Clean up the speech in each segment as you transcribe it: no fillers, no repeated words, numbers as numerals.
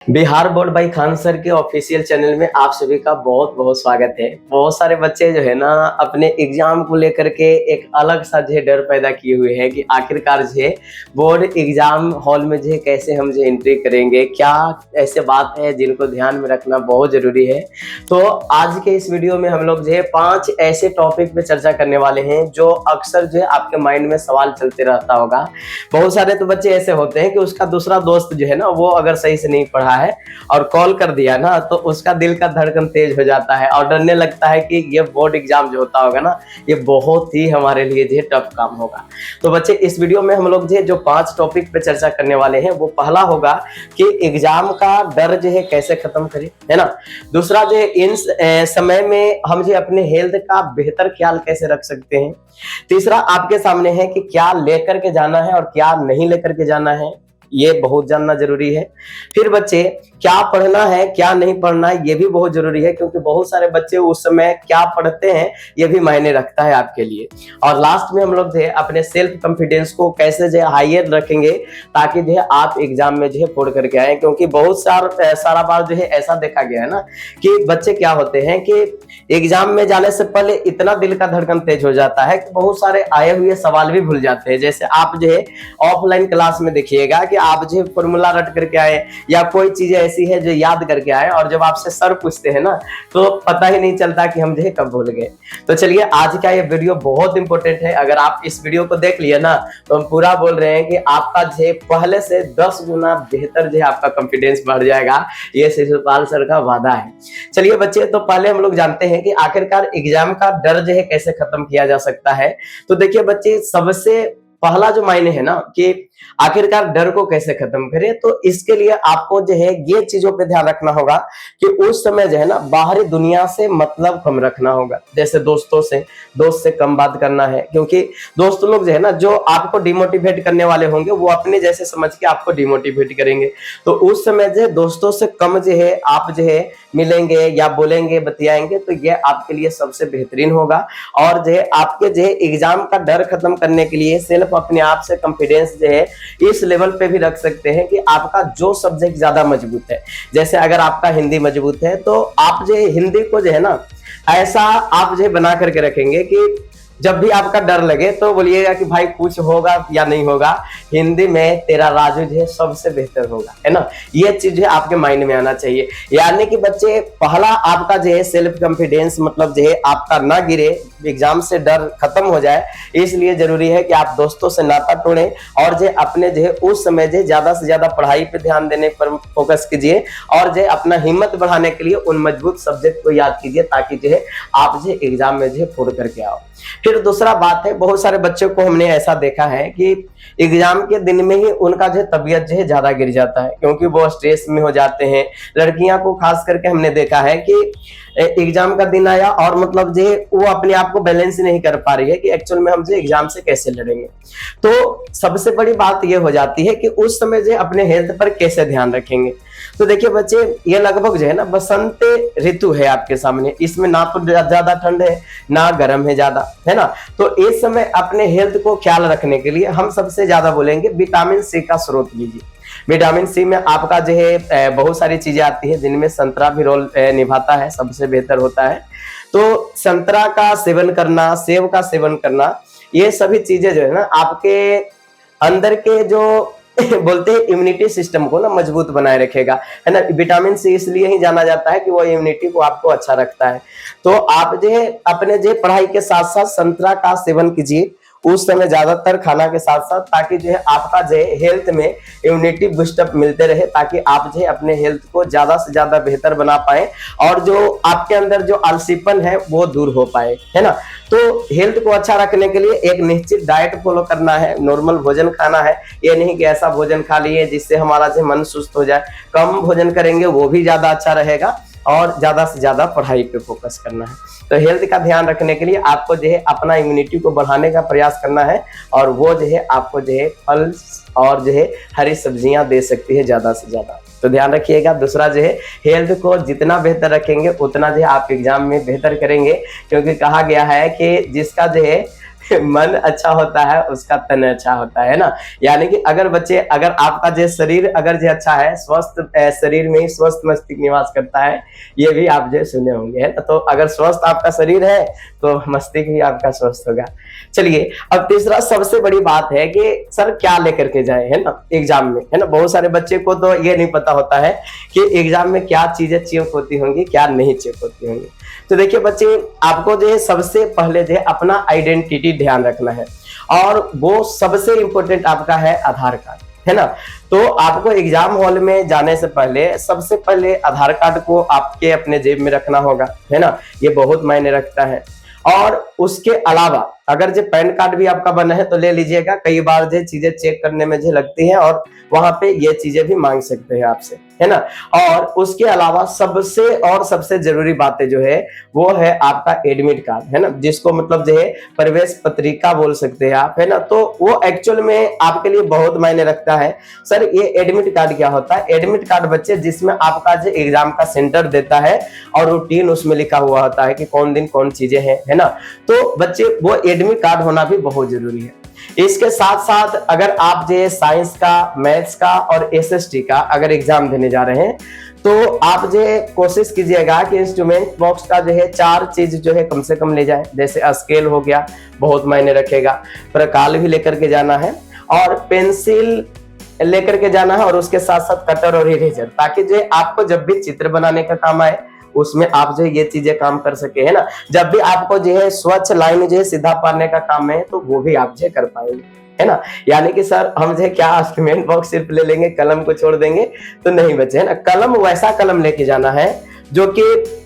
Bihar board by Khan sir के official channel में आप सभी का बहुत बहुत स्वागत है। बहुत सारे बच्चे जो है ना अपने एग्जाम को लेकर के एक अलग सा जो है डर पैदा किए हुए हैं कि आखिरकार जो है बोर्ड एग्जाम हॉल में जो है कैसे हम जो एंट्री करेंगे, क्या ऐसे बात है जिनको ध्यान में रखना बहुत जरूरी है। तो आज के इस वीडियो में हम लोग जो है 5 ऐसे टॉपिक पे चर्चा करने वाले हैं जो अक्सर जो है आपके माइंड में सवाल चलते रहता होगा। बहुत सारे तो बच्चे ऐसे होते हैं कि उसका दूसरा दोस्त जो है ना वो अगर सही से नहीं पढ़ा है और कॉल कर दिया ना तो उसका दिल का धड़कन तेज हो जाता है और डरने लगता है कि ये बोर्ड एग्जाम जो होता होगा ना ये बहुत ही हमारे लिए जो है टफ काम होगा। तो बच्चे इस वीडियो में हम लोग जो 5 टॉपिक पे चर्चा करने वाले हैं वो पहला होगा कि एग्जाम का डर जो है कैसे खत्म करें, है ना। दूसरा जो है इन समय में हम जो अपने हेल्थ का बेहतर ख्याल कैसे रख सकते हैं। तीसरा आपके सामने है कि क्या लेकर के जाना है और क्या नहीं लेकर के जाना है, ये बहुत जानना जरूरी है। फिर बच्चे क्या पढ़ना है क्या नहीं पढ़ना है ये भी बहुत जरूरी है, क्योंकि बहुत सारे बच्चे उस समय क्या पढ़ते हैं ये भी मायने रखता है आपके लिए। और लास्ट में हम लोग जो है अपने सेल्फ कॉन्फिडेंस को कैसे जो है हायर रखेंगे ताकि जो है आप एग्जाम में जो है फोड़ करके आए, क्योंकि बहुत सारा बार जो है ऐसा देखा गया है ना कि बच्चे क्या होते हैं कि एग्जाम में जाने से पहले इतना दिल का धड़कन तेज हो जाता है कि बहुत सारे आए हुए सवाल भी भूल जाते हैं। जैसे आप जो है ऑफलाइन क्लास में देखिएगा कि आप जो फॉर्मूला रट करके आए या कोई चीज ऐसी है जो याद करके आए और जब आपसे सर पूछते हैं ना तो पता ही नहीं चलता कि हम जो है कब भूल गए। तो चलिए आज का ये वीडियो बहुत इंपॉर्टेंट है। अगर आप इस वीडियो को देख लिए ना तो हम पूरा बोल रहे हैं कि आपका जो है पहले से 10 गुना बेहतर जो है आपका कॉन्फिडेंस बढ़ जाएगा। ये शिशुपाल सर का वादा है। चलिए बच्चे तो पहले हम लोग जानते हैं कि आखिरकार एग्जाम का डर जो है कैसे खत्म किया जा सकता है। तो देखिए बच्चे सबसे पहला जो मायने है ना कि आखिरकार डर को कैसे खत्म करें, तो इसके लिए आपको जो है ये चीजों पे ध्यान रखना होगा कि उस समय जो है ना बाहरी दुनिया से मतलब कम रखना होगा। जैसे दोस्त से कम बात करना है, क्योंकि दोस्त लोग जो है ना जो आपको डिमोटिवेट करने वाले होंगे वो अपने जैसे समझ के आपको डिमोटिवेट करेंगे। तो उस समय जो है दोस्तों से कम जो है आप जो है मिलेंगे या बोलेंगे बतियाएंगे तो ये आपके लिए सबसे बेहतरीन होगा। और जो है आपके जो है एग्जाम का डर खत्म करने के लिए सिर्फ अपने आप से कॉन्फिडेंस जो है इस लेवल पे भी रख सकते हैं कि आपका जो सब्जेक्ट ज्यादा मजबूत है, जैसे अगर आपका हिंदी मजबूत है तो आप जो हिंदी को जो है ना ऐसा आप जो बना करके रखेंगे कि जब भी आपका डर लगे तो बोलिएगा कि भाई कुछ होगा या नहीं होगा, हिंदी में तेरा राजू जो है सबसे बेहतर होगा, है ना। ये चीज है आपके माइंड में आना चाहिए। यानी कि बच्चे पहला आपका जो है सेल्फ कॉन्फिडेंस मतलब जो है आपका ना गिरे, एग्जाम से डर खत्म हो जाए, इसलिए जरूरी है कि आप दोस्तों से नाता तोड़ें और जो अपने जो है उस समय जो ज्यादा से ज्यादा पढ़ाई पे ध्यान देने पर फोकस कीजिए और जो अपना हिम्मत बढ़ाने के लिए उन मजबूत सब्जेक्ट को याद कीजिए ताकि जो है आप जो एग्जाम में जो है फोड़ करके आओ। फिर दूसरा बात है, बहुत सारे बच्चों को हमने ऐसा देखा है कि एग्जाम के दिन में ही उनका जो तबीयत जो है ज्यादा गिर जाता है, क्योंकि वो स्ट्रेस में हो जाते हैं। लड़कियां को खास करके हमने देखा है कि एग्जाम का दिन आया और मतलब जो है वो अपने आप को बैलेंस नहीं कर पा रही है कि एक्चुअल में हम जो एग्जाम से कैसे लड़ेंगे। तो सबसे बड़ी बात ये हो जाती है कि उस समय जो अपने हेल्थ पर कैसे ध्यान रखेंगे। तो देखिए बच्चे ये लगभग जो है ना बसंत ऋतु है आपके सामने, इसमें ना तो ज्यादा ठंड है ना गर्म है ज्यादा, है ना। तो इस समय अपने हेल्थ को ख्याल रखने के लिए हम सबसे ज्यादा बोलेंगे विटामिन सी का स्रोत लीजिए। विटामिन सी में आपका जो है बहुत सारी चीजें आती है जिनमें संतरा भी रोल निभाता है, सबसे बेहतर होता है। तो संतरा का सेवन करना, सेब का सेवन करना, ये सभी चीजें जो है ना आपके अंदर के जो बोलते हैं इम्यूनिटी सिस्टम को ना मजबूत बनाए रखेगा, है ना। विटामिन सी इसलिए ही जाना जाता है कि वो इम्यूनिटी को आपको अच्छा रखता है। तो आप जो है अपने जो पढ़ाई के साथ साथ संतरा का सेवन कीजिए उस समय ज्यादातर खाना के साथ साथ, ताकि जो है आपका जो है हेल्थ में इम्यूनिटी बूस्टअप मिलते रहे, ताकि आप जो है अपने हेल्थ को ज्यादा से ज्यादा बेहतर बना पाए और जो आपके अंदर जो आलसीपन है वो दूर हो पाए, है ना। तो हेल्थ को अच्छा रखने के लिए एक निश्चित डाइट फॉलो करना है, नॉर्मल भोजन खाना है। ये नहीं कि ऐसा भोजन खा लिए जिससे हमारा जो मन सुस्त हो जाए, कम भोजन करेंगे वो भी ज्यादा अच्छा रहेगा और ज्यादा से ज्यादा पढ़ाई पे फोकस करना है। तो हेल्थ का ध्यान रखने के लिए आपको जो है अपना इम्यूनिटी को बढ़ाने का प्रयास करना है और वो जो है आपको जो है फल और जो है हरी सब्जियां दे सकती है ज्यादा से ज्यादा। तो ध्यान रखिएगा। दूसरा जो है हेल्थ को जितना बेहतर रखेंगे उतना जो है आप एग्जाम में बेहतर करेंगे, क्योंकि कहा गया है कि जिसका जो है मन अच्छा होता है उसका तन अच्छा होता है ना। यानी कि अगर आपका जो शरीर अगर जो अच्छा है, स्वस्थ शरीर में ही स्वस्थ मस्तिष्क निवास करता है, ये भी आप जो सुने होंगे, है ना। तो अगर स्वस्थ आपका शरीर है तो मस्तिष्क भी आपका स्वस्थ होगा। चलिए, अब तीसरा सबसे बड़ी बात है कि सर क्या लेकर के जाए, है ना, एग्जाम में, है ना। बहुत सारे बच्चे को तो ये नहीं पता होता है कि एग्जाम में क्या चीजें चेक होती होंगी, क्या नहीं चेक होती होंगी। तो देखिए बच्चे, आपको जो है सबसे पहले जो है अपना आइडेंटिटी ध्यान रखना है, और वो सबसे इंपॉर्टेंट आपका है आधार कार्ड, है ना। तो आपको एग्जाम हॉल में जाने से पहले सबसे पहले आधार कार्ड को आपके अपने जेब में रखना होगा, है ना। ये बहुत मायने रखता है। और उसके अलावा अगर जो पैन कार्ड भी आपका बना है तो ले लीजिएगा, कई बार जो चीजें चेक करने में जो लगती है और वहां पे ये चीजें भी मांग सकते हैं आपसे, है ना। और उसके अलावा सबसे जरूरी बातें जो है वो है आपका एडमिट कार्ड, है ना, जिसको मतलब जो है प्रवेश पत्रिका बोल सकते हैं आप, है ना। तो वो एक्चुअल में आपके लिए बहुत मायने रखता है। सर ये एडमिट कार्ड क्या होता है? एडमिट कार्ड बच्चे जिसमें आपका जो एग्जाम का सेंटर देता है और रूटीन उसमें लिखा हुआ होता है कि कौन दिन कौन चीजें हैं, है ना। तो बच्चे वो एडमिट कार्ड होना भी बहुत जरूरी है। इसके साथ साथ अगर आप जो साइंस का, मैथ्स का और एसएसटी का अगर एग्जाम देने जा रहे हैं तो आप जो कोशिश कीजिएगा कि इंस्ट्रूमेंट बॉक्स का जो है 4 चीज जो है कम से कम ले जाए। जैसे स्केल हो गया, बहुत मायने रखेगा, प्रकाल भी लेकर के जाना है, और पेंसिल लेकर के जाना है, और उसके साथ साथ कटर और इरेजर, ताकि जो है आपको जब भी चित्र बनाने का काम आए उसमें आप जो है ये चीजें काम कर सके, है ना। जब भी आपको जो है स्वच्छ लाइन जो है सीधा पाने का काम है तो वो भी आप जो कर पाएंगे, है ना। यानी कि सर हम जो है क्या इंस्ट्रूमेंट बॉक्स सिर्फ ले लेंगे, कलम को छोड़ देंगे तो नहीं बचे, है ना। कलम वैसा कलम लेके जाना है जो कि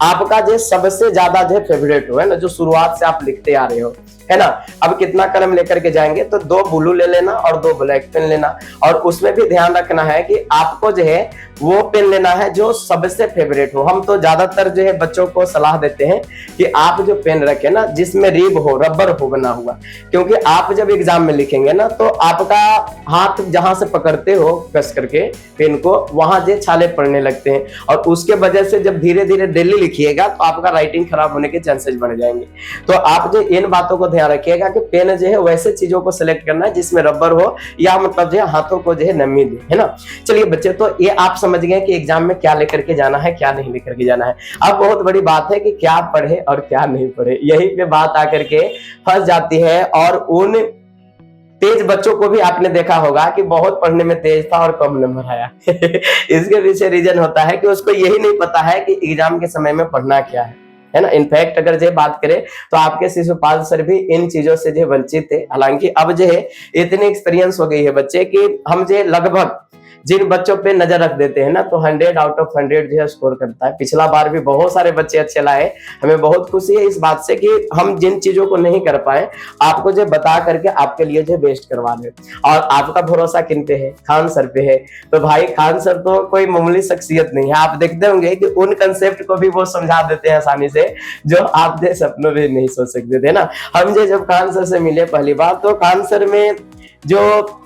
आपका जो सबसे ज्यादा जो फेवरेट हो, है ना, जो शुरुआत से आप लिखते आ रहे हो, है ना। अब कितना कलम लेकर के जाएंगे तो 2 ब्लू ले लेना और 2 ब्लैक पेन लेना, और उसमें भी ध्यान रखना है कि आपको जो है वो पेन लेना है जो सबसे फेवरेट हो। हम तो ज्यादातर जो है बच्चों को सलाह देते हैं कि आप जो पेन रखे ना जिसमें रिब हो, रबर हो बना हुआ, क्योंकि आप जब एग्जाम में लिखेंगे ना तो आपका हाथ जहां से पकड़ते हो कस करके पेन को, वहां जो छाले पड़ने लगते हैं, और उसके वजह से जब धीरे धीरे डेली लिखिएगा तो आपका राइटिंग खराब होने के चांसेस बढ़ जाएंगे। तो आप जो इन बातों को ध्यान रखिएगा कि पेन जो है वैसे चीजों को सिलेक्ट करना है जिसमें रबर हो, या मतलब जो है हाथों को जो है नमी दे, है ना। चलिए बच्चे, तो ये आप समझ गए कि एग्जाम में क्या लेकर के जाना है, क्या नहीं लेकर के जाना है। अब बहुत बड़ी बात है कि क्या पढ़े और क्या नहीं पढ़े, यही पे बात आकर के फंस जाती है। और उन तेज बच्चों को भी आपने देखा होगा कि बहुत पढ़ने में तेज था और कम नंबर आया। इसके पीछे रीजन होता है कि उसको यही नहीं पता है कि एग्जाम के समय में पढ़ना क्या है ना। इनफैक्ट अगर जो बात करें तो आपके शिशुपाल सर भी इन चीजों से जो वंचित थे। हालांकि अब जो है इतनी एक्सपीरियंस हो गई है बच्चे कि हम जो लगभग जिन बच्चों पे नजर रख देते हैं ना तो 100 आउट ऑफ 100 जो है स्कोर करता है। पिछला बार भी बहुत सारे बच्चे अच्छे लाए, हमें बहुत खुशी है इस बात से कि हम जिन चीजों को नहीं कर पाए आपको जो बता करके आपके लिए जो बेस्ट करवा रहे। और आपका भरोसा किन पे है? खान सर पे है। तो भाई खान सर तो कोई मामूली शख्सियत नहीं है। आप देखते होंगे कि उन कंसेप्ट को भी वो समझा देते हैं आसानी से जो आप जो सपनों में नहीं सोच सकते थे ना। हम जो जब खान सर से मिले पहली बार तो खान सर में जो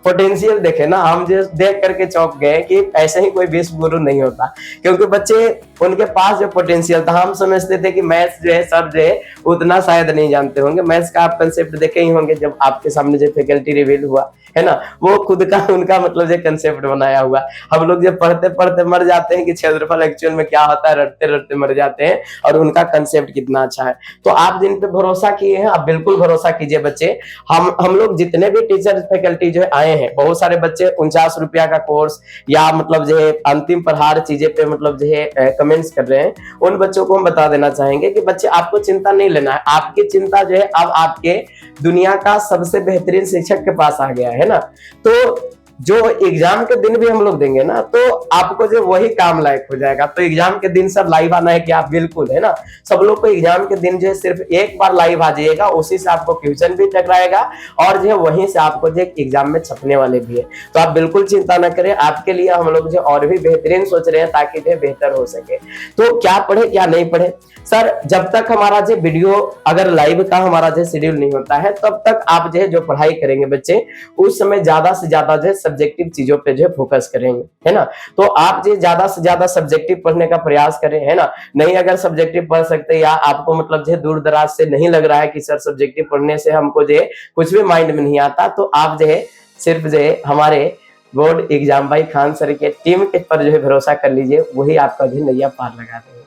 पोटेंशियल देखे ना, हम जो देख करके चौंक गए कि ऐसे ही कोई विश्व गुरु नहीं होता, क्योंकि बच्चे उनके पास जो पोटेंशियल था, हम समझते थे कि मैथ्स जो है सर जो है उतना शायद नहीं जानते होंगे। मैथ्स का आप कंसेप्ट देखे ही होंगे जब आपके सामने जो फैकल्टी रिवील हुआ, है ना, वो खुद का उनका मतलब जो कंसेप्ट बनाया हुआ। हम लोग जब पढ़ते पढ़ते मर जाते हैं कि क्षेत्रफल एक्चुअल में क्या होता है, रटते रटते मर जाते हैं, और उनका कंसेप्ट कितना अच्छा है। तो आप जिन पे भरोसा किए हैं आप बिल्कुल भरोसा कीजिए बच्चे। हम लोग जितने भी टीचर फैकल्टी जो आए हैं, बहुत सारे बच्चे 49 रुपया का कोर्स या मतलब जो है अंतिम प्रहार चीजें पे मतलब जो है कमेंट्स कर रहे हैं, उन बच्चों को हम बता देना चाहेंगे कि बच्चे आपको चिंता नहीं लेना है। आपकी चिंता जो है अब आपके दुनिया का सबसे बेहतरीन शिक्षक के पास आ गया है ना। तो जो एग्जाम के दिन भी हम लोग देंगे ना तो आपको जो वही काम लायक हो जाएगा। तो एग्जाम के दिन सब लाइव आना है क्या? बिल्कुल, है ना। सब लोग को एग्जाम के दिन जो है सिर्फ एक बार लाइव आ जाइएगा, उसी से आपको क्वेश्चन भी टकराएगा और जो है वहीं से आपको जो एग्जाम में छपने वाले भी है। तो आप बिल्कुल चिंता न करें, आपके लिए हम लोग जो और भी बेहतरीन सोच रहे हैं ताकि जो बेहतर हो सके। तो क्या पढ़े क्या नहीं पढ़े सर, जब तक हमारा जो वीडियो अगर लाइव का हमारा जो शेड्यूल नहीं होता है तब तक आप जो है जो पढ़ाई करेंगे बच्चे, उस समय ज्यादा से ज्यादा जो है सब्जेक्टिव चीजों पे जो है फोकस करेंगे, है ना। तो आप जो ज्यादा से ज्यादा सब्जेक्टिव पढ़ने का प्रयास करें, है ना। नहीं अगर सब्जेक्टिव पढ़ सकते या आपको मतलब जो है दूर दराज से नहीं लग रहा है कि सर सब्जेक्टिव पढ़ने से हमको जो है कुछ भी माइंड में नहीं आता, तो आप जो है सिर्फ जो है हमारे बोर्ड एग्जाम भाई खान सर के टीम के पर जो है भरोसा कर लीजिए, वही आपका जो नैया पार लगा देंगे।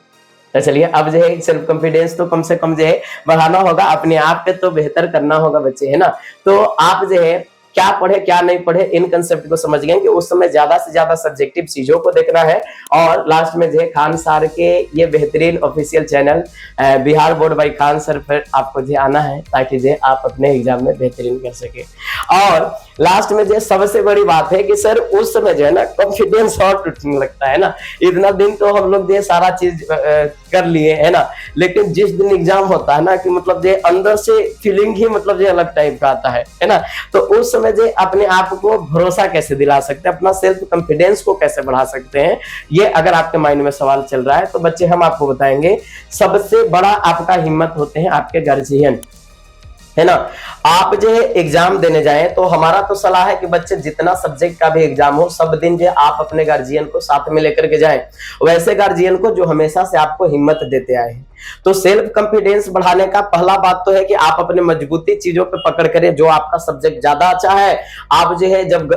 तो चलिए अब जो है सेल्फ कॉन्फिडेंस तो कम से कम जो है बढ़ाना होगा, अपने आप पे तो बेहतर करना होगा बच्चे, है ना। तो आप जो है क्या पढ़े क्या नहीं पढ़े इन कंसेप्ट को समझ गए कि उस समय ज्यादा से ज्यादा सब्जेक्टिव चीजों को देखना है। और लास्ट में जो है खान सर के ये बेहतरीन official channel Bihar board by Khan sir पर आपको जो आना है, ताकि जो आप अपने एग्जाम में बेहतरीन कर सके। और लास्ट में जो सबसे बड़ी बात है कि सर उस समय जो है ना कॉन्फिडेंस और टूटने लगता है ना। इतना दिन तो हम लोग जो सारा चीज कर लिए, है ना, लेकिन जिस दिन एग्जाम होता है ना कि मतलब जो अंदर से फीलिंग ही मतलब जो अलग टाइप का आता है ना। तो उस समय जो अपने आप को भरोसा कैसे दिला सकते हैं, अपना सेल्फ कॉन्फिडेंस को कैसे बढ़ा सकते हैं, ये अगर आपके माइंड में सवाल चल रहा है तो बच्चे हम आपको बताएंगे। सबसे बड़ा आपका हिम्मत होते हैं आपके गार्जियन, है ना। आप जो है एग्जाम देने जाएं तो हमारा तो सलाह है कि बच्चे जितना सब्जेक्ट का भी एग्जाम हो सब दिन जो आप अपने गार्जियन को साथ में लेकर के जाएं, वैसे गार्जियन को जो हमेशा से आपको हिम्मत देते आए हैं। तो सेल्फ कॉन्फिडेंस बढ़ाने का पहला बात तो है कि आप अपने मजबूती चीजों पे पकड़ करें, जो आपका सब्जेक्ट ज्यादा अच्छा है। आप जो है जब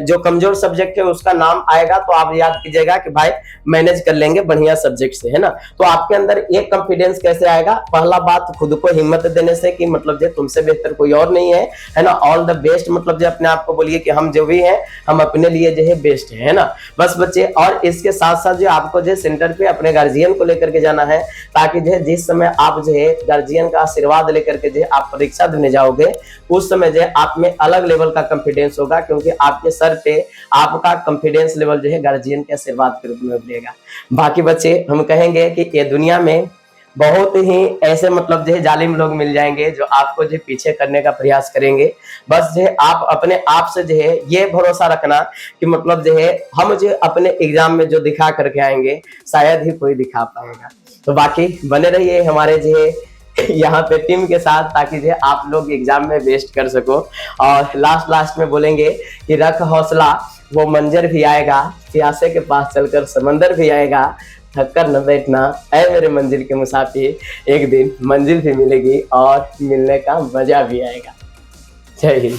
जो कमजोर सब्जेक्ट है उसका नाम आएगा तो आप याद कीजिएगा कि भाई मैनेज कर लेंगे बढ़िया सब्जेक्ट से, है ना। तो आपके अंदर ये कॉन्फिडेंस कैसे आएगा, पहला बात खुद को हिम्मत देने से कि मतलब जो तुमसे बेहतर कोई और नहीं है ना। ऑल द बेस्ट मतलब जो अपने आप को बोलिए कि हम जो भी हैं हम अपने लिए जो है बेस्ट है ना। बस बच्चे, और इसके साथ साथ जो आपको जो सेंटर पे अपने गार्जियन को लेकर के जाना है, ताकि जो है जिस समय आप जो है गार्जियन का आशीर्वाद लेकर के जो है आप परीक्षा देने जाओगे, उस समय जो है आप में अलग लेवल का कॉन्फिडेंस होगा, क्योंकि आपके सर पे आपका कॉन्फिडेंस लेवल जो है गार्जियन के आशीर्वाद के रूप में उभरेगा। बाकी बच्चे हम कहेंगे कि ये दुनिया में बहुत ही ऐसे मतलब जो है जालिम लोग मिल जाएंगे जो आपको जो पीछे करने का प्रयास करेंगे। बस जो है आप अपने आप से जो है ये भरोसा रखना कि मतलब जो है हम जो अपने एग्जाम में जो दिखा करके आएंगे शायद ही कोई दिखा पाएगा। तो बाकी बने रहिए हमारे जो है यहाँ पे टीम के साथ, ताकि जो आप लोग एग्जाम में बेस्ट कर सको। और लास्ट में बोलेंगे कि रख हौसला वो मंजर भी आएगा, प्यासे के पास चलकर समंदर भी आएगा, थक कर न बैठना ऐ मेरे मंजिल के मुसाफिर, एक दिन मंजिल भी मिलेगी और मिलने का मजा भी आएगा। जय हिंद।